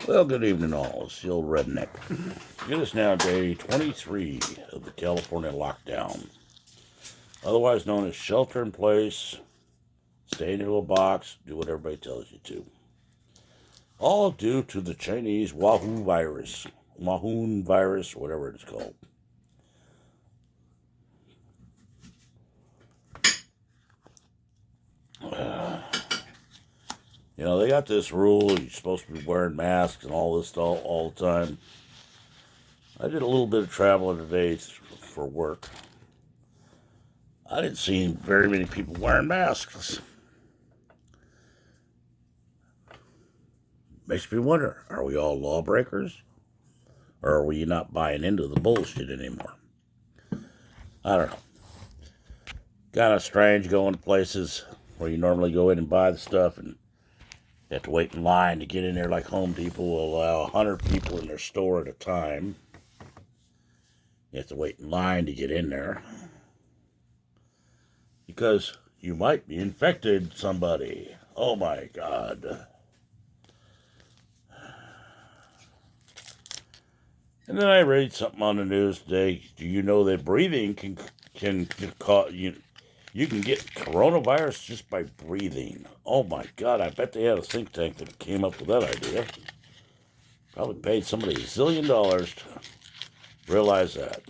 Well, good evening, all. It's the old redneck. It is now day 23 of the California lockdown, otherwise known as shelter in place, stay in your little box, do what everybody tells you to. All due to the Chinese Wuhan virus, whatever it's called. They got this rule you're supposed to be wearing masks and all this all the time. I did a little bit of traveling today for work. I didn't see very many people wearing masks. Makes me wonder, are we all lawbreakers? Or are we not buying into the bullshit anymore? I don't know. Kind of strange going to places where you normally go in and buy the stuff and you have to wait in line to get in there, like Home Depot will allow 100 people in their store at a time. You have to wait in line to get in there because you might be infected somebody. Oh my God. And then I read something on the news today. Do you know that breathing can cause you can get coronavirus just by breathing? Oh my God! I bet they had a think tank that came up with that idea. Probably paid somebody $1 zillion to realize that.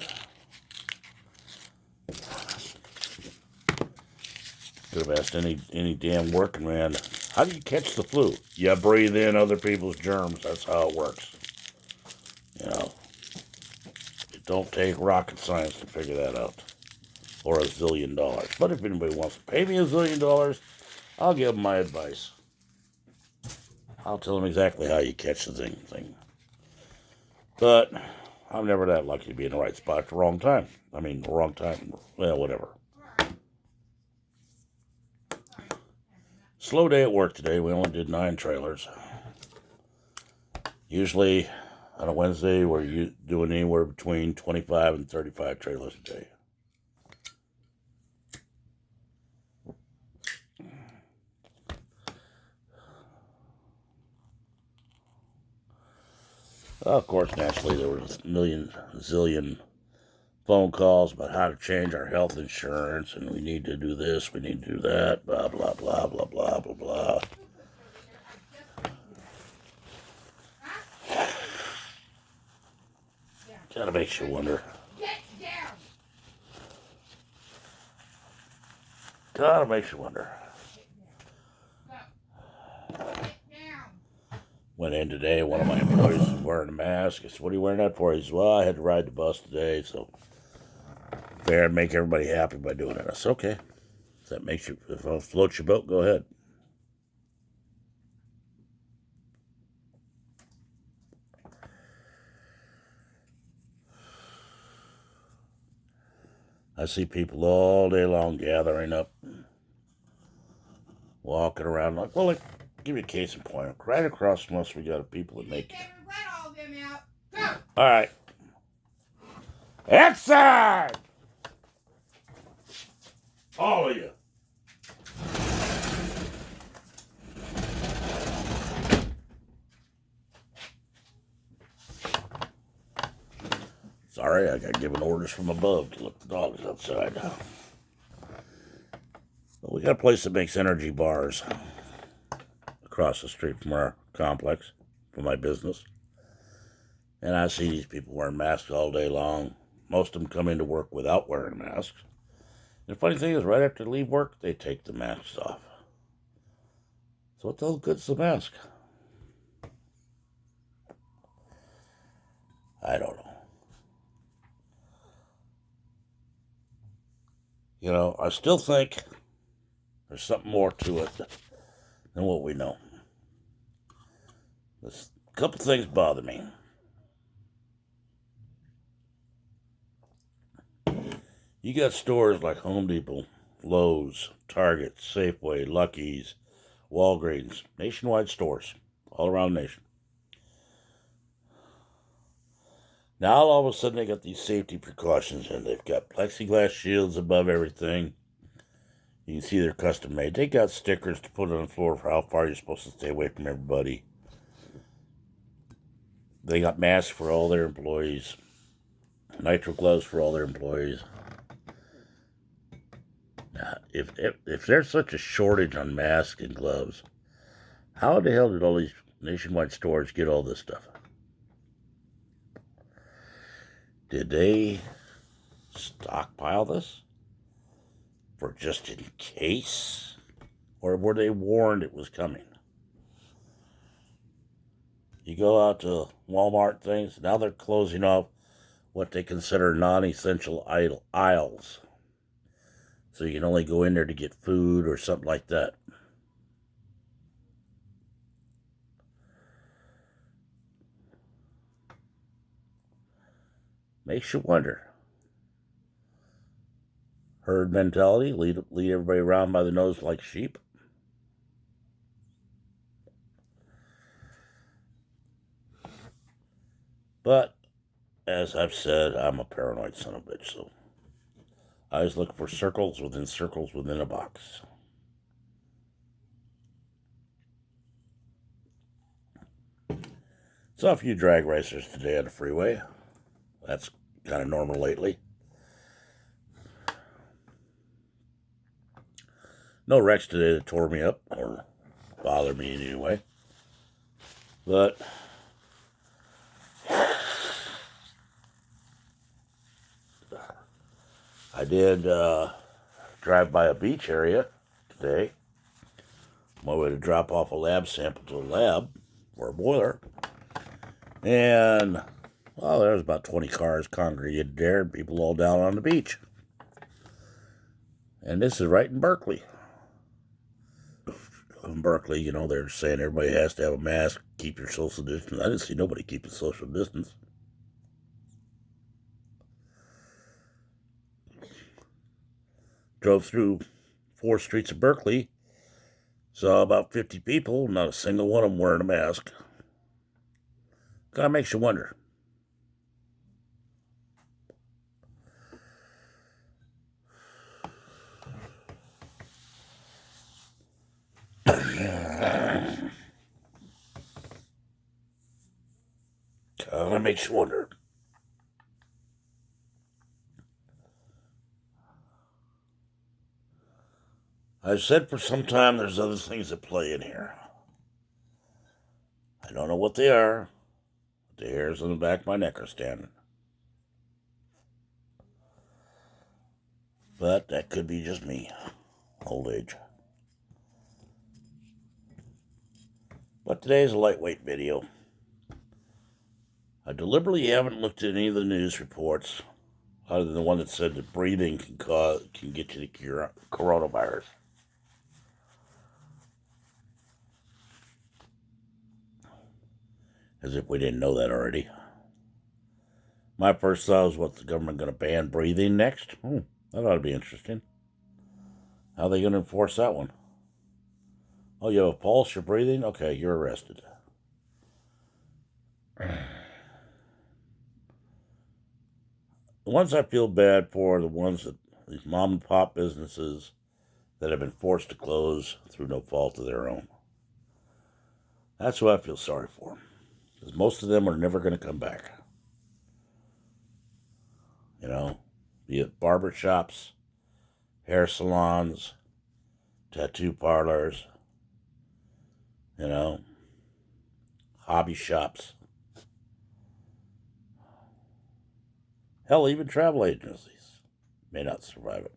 Could have asked any damn working man. How do you catch the flu? You breathe in other people's germs. That's how it works. It don't take rocket science to figure that out. Or $1 zillion. But if anybody wants to pay me $1 zillion, I'll give them my advice. I'll tell them exactly how you catch the thing. But I'm never that lucky to be in the right spot at the wrong time. Well, whatever. Slow day at work today. We only did 9 trailers. Usually on a Wednesday, we're doing anywhere between 25 and 35 trailers a day. Of course, naturally, there was a zillion phone calls about how to change our health insurance, and we need to do this, we need to do that, blah, blah, blah, blah, blah, blah, blah. Kind of makes you wonder. Kind of makes you wonder. Went in today, one of my employees was wearing a mask. I said, what are you wearing that for? He said, well, I had to ride the bus today, so fair and make everybody happy by doing it. I said, okay. If that makes you, if I'll float your boat, go ahead. I see people all day long gathering up, walking around like, well, give you a case in point. Right across from us, we got people that make. All right. Outside! All of you. Sorry, I got given orders from above to let the dogs outside. But we got a place that makes energy bars across the street from our complex, from my business. And I see these people wearing masks all day long. Most of them come into work without wearing masks. And the funny thing is, right after they leave work, they take the masks off. So what the hell good's the mask? I don't know. I still think there's something more to it than what we know. There's a couple things bother me. You got stores like Home Depot, Lowe's, Target, Safeway, Lucky's, Walgreens, nationwide stores all around the nation. Now all of a sudden they got these safety precautions in. They've got plexiglass shields above everything. You can see they're custom made. They got stickers to put on the floor for how far you're supposed to stay away from everybody. They got masks for all their employees, nitrile gloves for all their employees. If there's such a shortage on masks and gloves, how the hell did all these nationwide stores get all this stuff? Did they stockpile this for just in case? Or were they warned it was coming? You go out to Walmart things, now they're closing off what they consider non-essential aisles. So you can only go in there to get food or something like that. Makes you wonder. Herd mentality, lead everybody around by the nose like sheep. But, as I've said, I'm a paranoid son of a bitch, so I always look for circles within a box. Saw a few drag racers today on the freeway. That's kind of normal lately. No wrecks today that tore me up or bothered me in any way. But I did drive by a beach area today. My way to drop off a lab sample to a lab for a boiler. And, well, there was about 20 cars congregated there and people all down on the beach. And this is right in Berkeley. In Berkeley, you know, they're saying everybody has to have a mask, keep your social distance. I didn't see nobody keeping social distance. Drove through 4 streets of Berkeley, saw about 50 people, not a single one of them wearing a mask. Kind of makes you wonder. Kind of makes you wonder. I've said for some time there's other things at play in here. I don't know what they are. The hairs on the back of my neck are standing. But that could be just me. Old age. But today's a lightweight video. I deliberately haven't looked at any of the news reports other than the one that said that breathing can get you to cure coronavirus. As if we didn't know that already. My first thought was, what's the government going to ban breathing next? That ought to be interesting. How are they going to enforce that one? Oh, you have a pulse, you're breathing? Okay, you're arrested. The ones I feel bad for are the ones that, these mom and pop businesses that have been forced to close through no fault of their own. That's who I feel sorry for. Because most of them are never going to come back. You know, be it barber shops, hair salons, tattoo parlors, you know, hobby shops. Hell, even travel agencies may not survive it.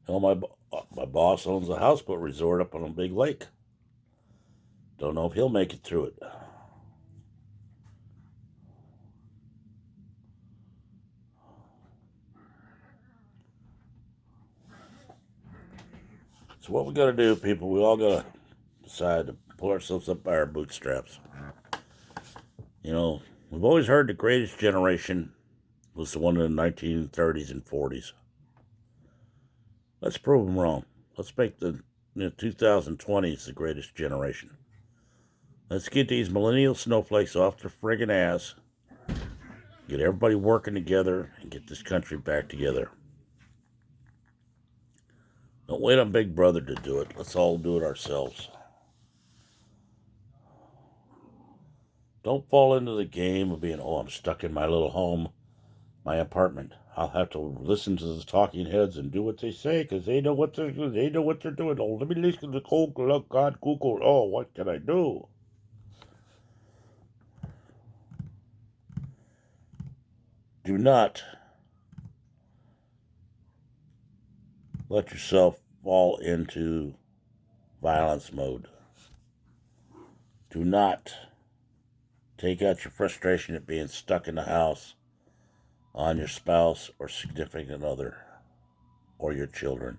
Hell, my boss owns a houseboat resort up on a big lake. Don't know if he'll make it through it. So what we got to do, people, we all got to decide to pull ourselves up by our bootstraps. You know, we've always heard the greatest generation was the one in the 1930s and 40s. Let's prove them wrong. Let's make the 2020s the greatest generation. Let's get these millennial snowflakes off their friggin' ass, get everybody working together, and get this country back together. Don't wait on Big Brother to do it. Let's all do it ourselves. Don't fall into the game of being, I'm stuck in my little home, my apartment. I'll have to listen to the talking heads and do what they say because they know what they're doing. Oh, let me listen to God, Google. Oh, what can I do? Do not let yourself fall into violence mode. Do not take out your frustration at being stuck in the house on your spouse or significant other or your children.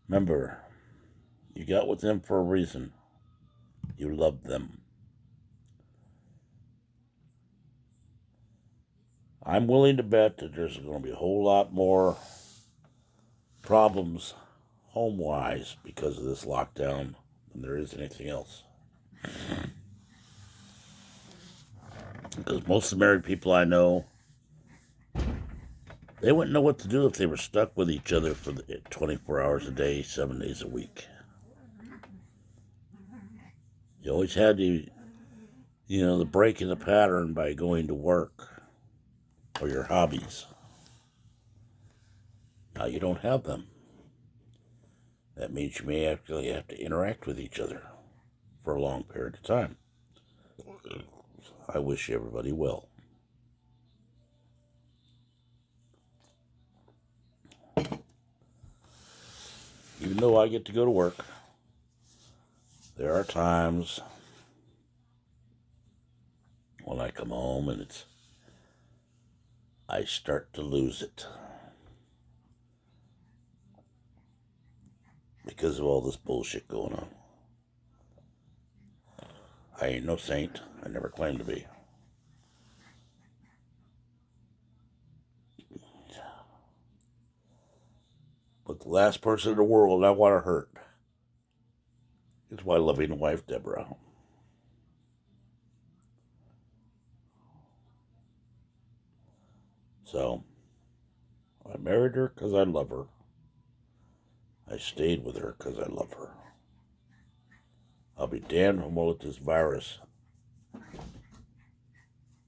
Remember, you got with them for a reason. You love them. I'm willing to bet that there's going to be a whole lot more problems home-wise because of this lockdown than there is anything else. Because most of the married people I know, they wouldn't know what to do if they were stuck with each other for 24 hours a day, 7 days a week. You always had to, the break in the pattern by going to work or your hobbies. Now you don't have them. That means you may actually have to interact with each other for a long period of time. I wish everybody well. Even though I get to go to work, there are times when I come home and I start to lose it because of all this bullshit going on. I ain't no saint. I never claimed to be. But the last person in the world I want to hurt is my loving wife, Deborah. So, I married her because I love her. I stayed with her because I love her. I'll be damned if I won't let this virus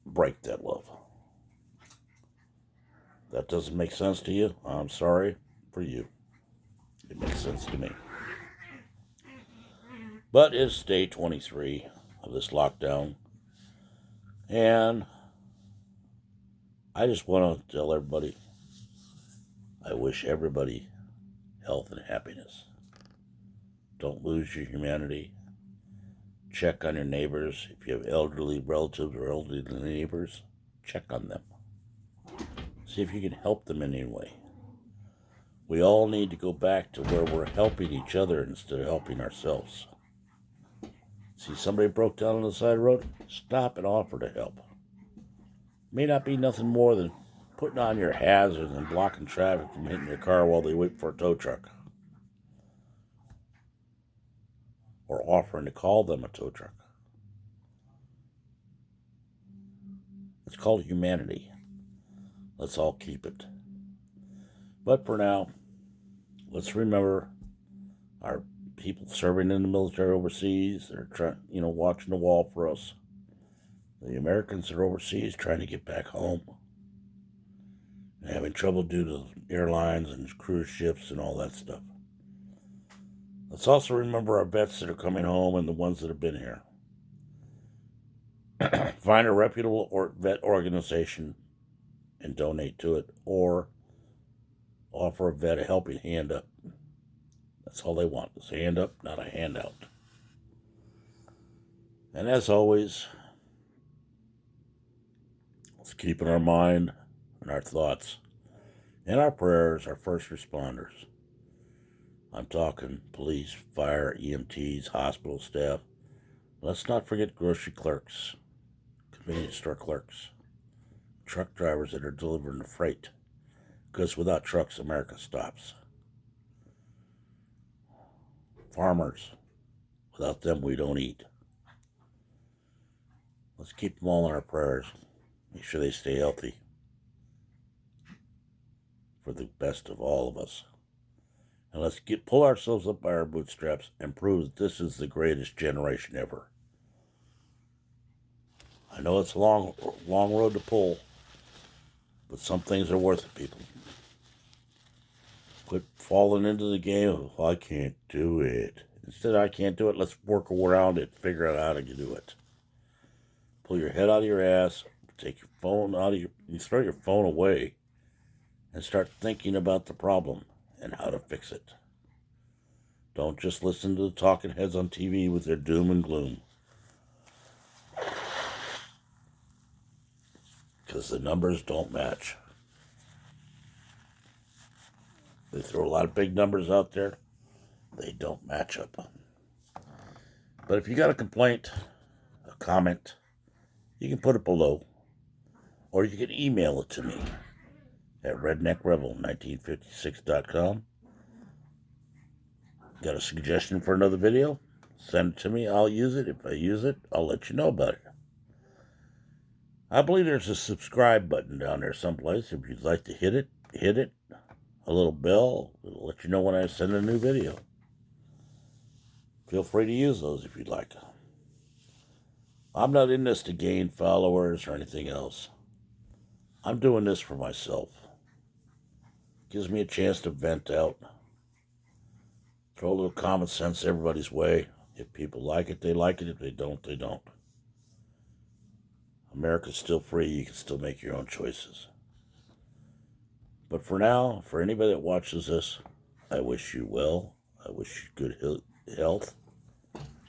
break that love. That doesn't make sense to you? I'm sorry for you. It makes sense to me. But it's day 23 of this lockdown. And I just want to tell everybody, I wish everybody health and happiness. Don't lose your humanity. Check on your neighbors. If you have elderly relatives or elderly neighbors, check on them. See if you can help them in any way. We all need to go back to where we're helping each other instead of helping ourselves. See somebody broke down on the side of the road? Stop and offer to help. May not be nothing more than putting on your hazards and blocking traffic from hitting your car while they wait for a tow truck. Or offering to call them a tow truck. It's called humanity. Let's all keep it. But for now, let's remember our people serving in the military overseas. They're watching the wall for us. The Americans that are overseas trying to get back home. And having trouble due to airlines and cruise ships and all that stuff. Let's also remember our vets that are coming home and the ones that have been here. Find a reputable vet organization and donate to it, or offer a vet a helping hand up. That's all they want, is a hand up, not a handout. And as always, let's keep in our mind and our thoughts and our prayers our first responders. I'm talking police, fire, EMTs, hospital staff. Let's not forget grocery clerks, convenience store clerks, truck drivers that are delivering the freight. Because without trucks, America stops. Farmers, without them, we don't eat. Let's keep them all in our prayers. Make sure they stay healthy. for the best of all of us. And let's pull ourselves up by our bootstraps and prove that this is the greatest generation ever. I know it's a long road to pull, but some things are worth it, people. Quit falling into the game of, oh, I can't do it. Instead, I can't do it, let's work around it, figure out how to do it. Pull your head out of your ass, take your phone out of you throw your phone away, and start thinking about the problem and how to fix it. Don't just listen to the talking heads on TV with their doom and gloom. Because the numbers don't match. They throw a lot of big numbers out there. They don't match up. But if you got a complaint, a comment, you can put it below. Or you can email it to me at redneckrebel1956.com. Got a suggestion for another video? Send it to me. I'll use it. If I use it, I'll let you know about it. I believe there's a subscribe button down there someplace. If you'd like to hit it. A little bell. It'll let you know when I send a new video. Feel free to use those if you'd like. I'm not in this to gain followers or anything else. I'm doing this for myself. Gives me a chance to vent out. Throw a little common sense everybody's way. If people like it, they like it. If they don't, they don't. America's still free. You can still make your own choices. But for now, for anybody that watches this, I wish you well. I wish you good health,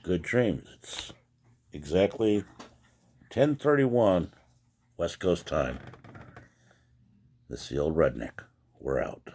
good dreams. It's exactly 10:31 West Coast time. This is the old redneck. We're out.